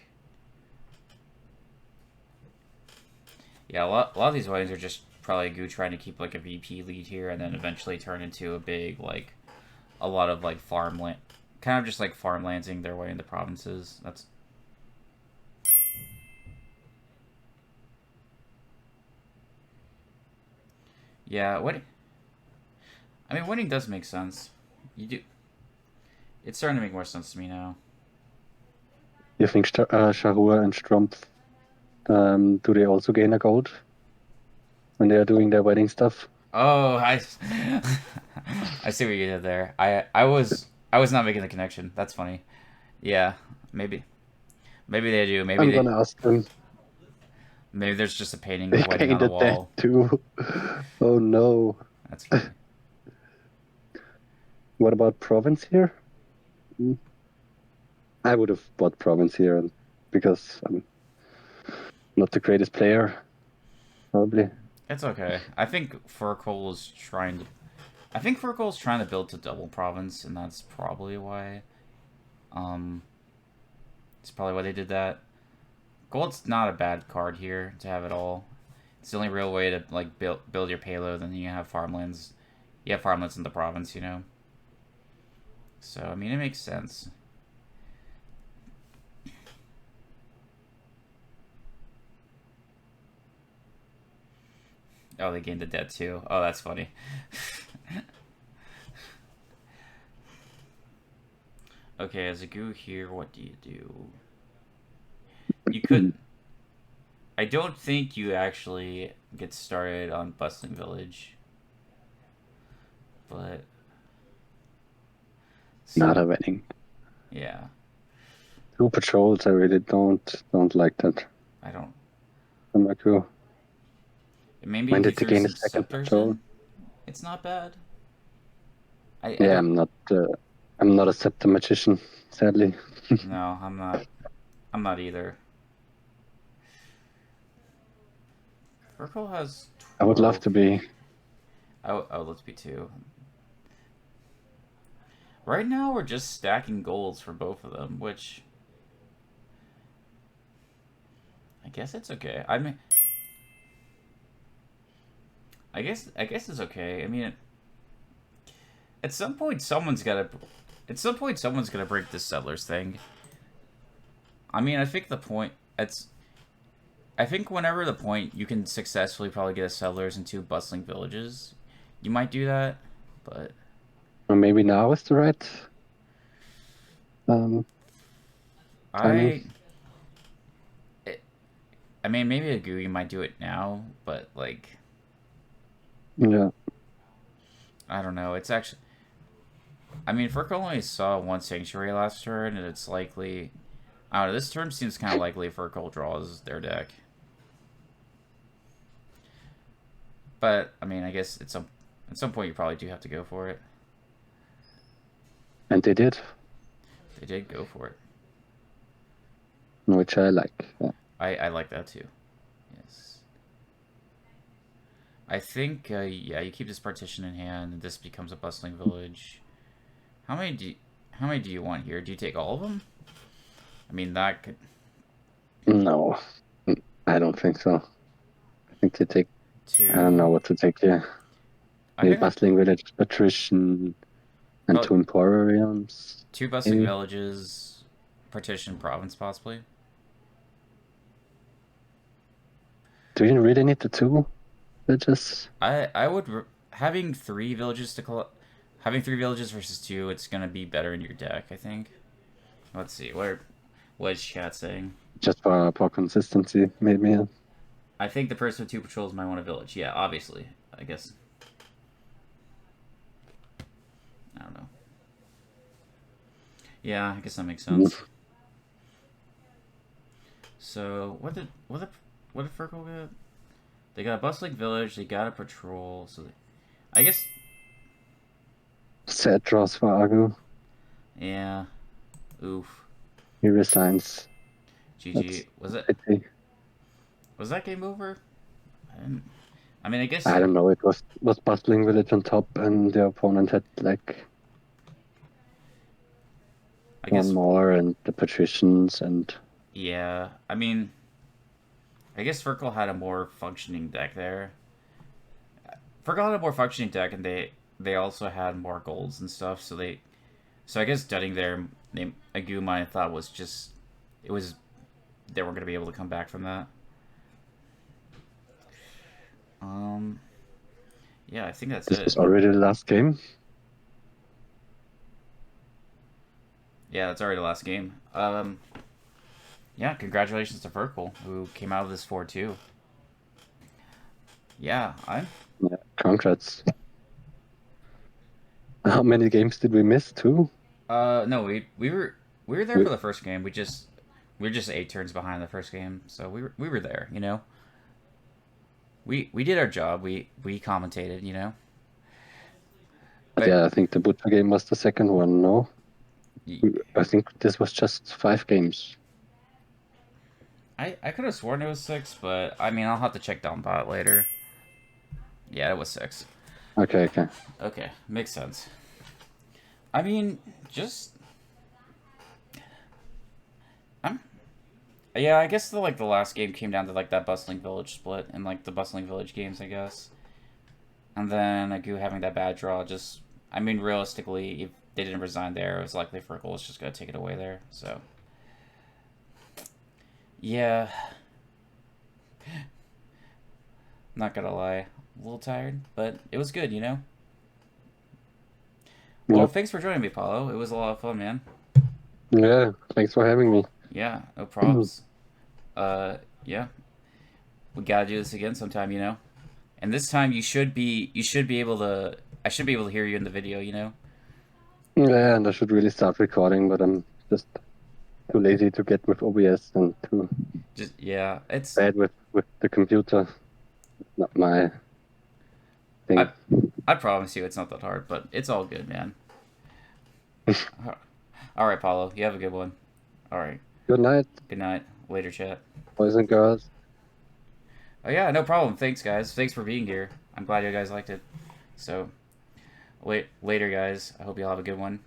Yeah, a lot of these weddings are just probably Goo trying to keep like a VP lead here, and then eventually turn into a big like, a lot of like farmland, kind of just like farmlanding their way into provinces. That's. Yeah, what? I mean, winning does make sense. You do. It's starting to make more sense to me now. You think Sharua and Strumpf, do they also gain a gold when they are doing their wedding stuff? Oh, I I see what you did there. I was not making the connection. That's funny. Yeah, maybe they do. I'm gonna ask them. Maybe there's just a painting They of wedding on a painted that wall. too. Oh no. That's funny. What about Province here? I would have bought Province here because I'm not the greatest player, probably. It's okay. I think Fircoal is trying to. I think Fircoal is trying to build to double province, and that's probably why. It's probably why they did that. Gold's not a bad card here to have it all. It's the only real way to like build your payload, and then you have farmlands. You have farmlands in the province, you know. So I mean, it makes sense. Oh, they gained the debt too. Oh, that's funny. Okay, as a Goo here, what do you do? You could. I don't think you actually get started on Bustling Village, but Not a wedding. Yeah. 2 patrols, I really don't like that. I don't. I'm not cool. Maybe When if you did they threw gain a some second scepters patrol? in, it's not bad. I Yeah, don't. I'm not a scepter magician, sadly. No, I'm not. I'm not either. Fircoal has 12. I would love to be. I would love to be too. Right now, we're just stacking golds for both of them, which I guess it's okay. I mean, I guess it's okay. I mean, at some point, someone's gotta. At some point, someone's gonna break this settlers thing. I mean, I think the point. I think whenever the point you can successfully probably get a settlers into bustling villages, you might do that, but. Or maybe now is the right timing. I mean, maybe a Goo, you might do it now, but like. Yeah. I don't know. It's actually. I mean, Fircoal only saw one Sanctuary last turn, and it's likely. I don't know. This turn seems kind of likely Fircoal draws their deck. But I mean, I guess at some point you probably do have to go for it. And they did. They did go for it, which I like. Yeah. I like that too. Yes. I think yeah, you keep this partition in hand, and this becomes a bustling village. How many do you want here? Do you take all of them? I mean, that could. No, I don't think so. I think they take. I don't know what to take here. Maybe bustling village, attrition, and 2 Emporiums. 2 bustling villages, partition province possibly. Do you really need the 2 villages? I would having 3 villages having 3 villages versus 2. It's gonna be better in your deck, I think. Let's see what is chat saying. Just for consistency, maybe. Yeah. I think the person with 2 patrols might want a village. Yeah, obviously. I guess. I don't know. Yeah, I guess that makes sense. So what did Fircoal get? They got a bustling village. They got a patrol. So I guess. Sad draws for Agoo. Yeah. Oof. He resigns. GG. Was it? Pity. Was that game over? I mean, I guess. I don't know. It was bustling village on top, and the opponent had like one more, and the patricians, and yeah. I mean, I guess Fircoal had a more functioning deck there. Fircoal had a more functioning deck, and they also had more golds and stuff. So I guess Dudding there, Agoo might have thought was just, it was, they weren't gonna be able to come back from that. Yeah, I think that's it. This is already the last game. Yeah, that's already the last game. Yeah, congratulations to Fircoal, who came out of this 4-2. Yeah, Yeah, congrats. How many games did we miss? 2? No, we were there for the first game. We were just 8 turns behind the first game, so we were there, you know. We did our job. We commentated, you know. But yeah, I think the Butcher game was the second one. No, I think this was just 5 games. I could have sworn it was 6, but I mean I'll have to check down bot later. Yeah, it was 6. Okay. Okay, makes sense. I mean, just yeah, I guess the last game came down to like that Bustling Village split and like the Bustling Village games, I guess. And then Agoo having that bad draw. Just, I mean, realistically, if they didn't resign there, it was likely Fircoal was just gonna take it away there. So, yeah, not gonna lie, a little tired, but it was good, you know. Well, thanks for joining me, Paolo. It was a lot of fun, man. Yeah, thanks for having me. Yeah, no problems. Yeah, we gotta do this again sometime, you know. And this time you should be able to. I should be able to hear you in the video, you know. Yeah, and I should really start recording, but I'm just too lazy to get with OBS and too it's bad with the computer. It's not my thing. I promise you, it's not that hard, but it's all good, man. All right, Paolo. You have a good one. All right. Good night. Good night. Later, chat. Boys and girls. Oh yeah, no problem. Thanks, guys. Thanks for being here. I'm glad you guys liked it. So, later, guys. I hope you all have a good one.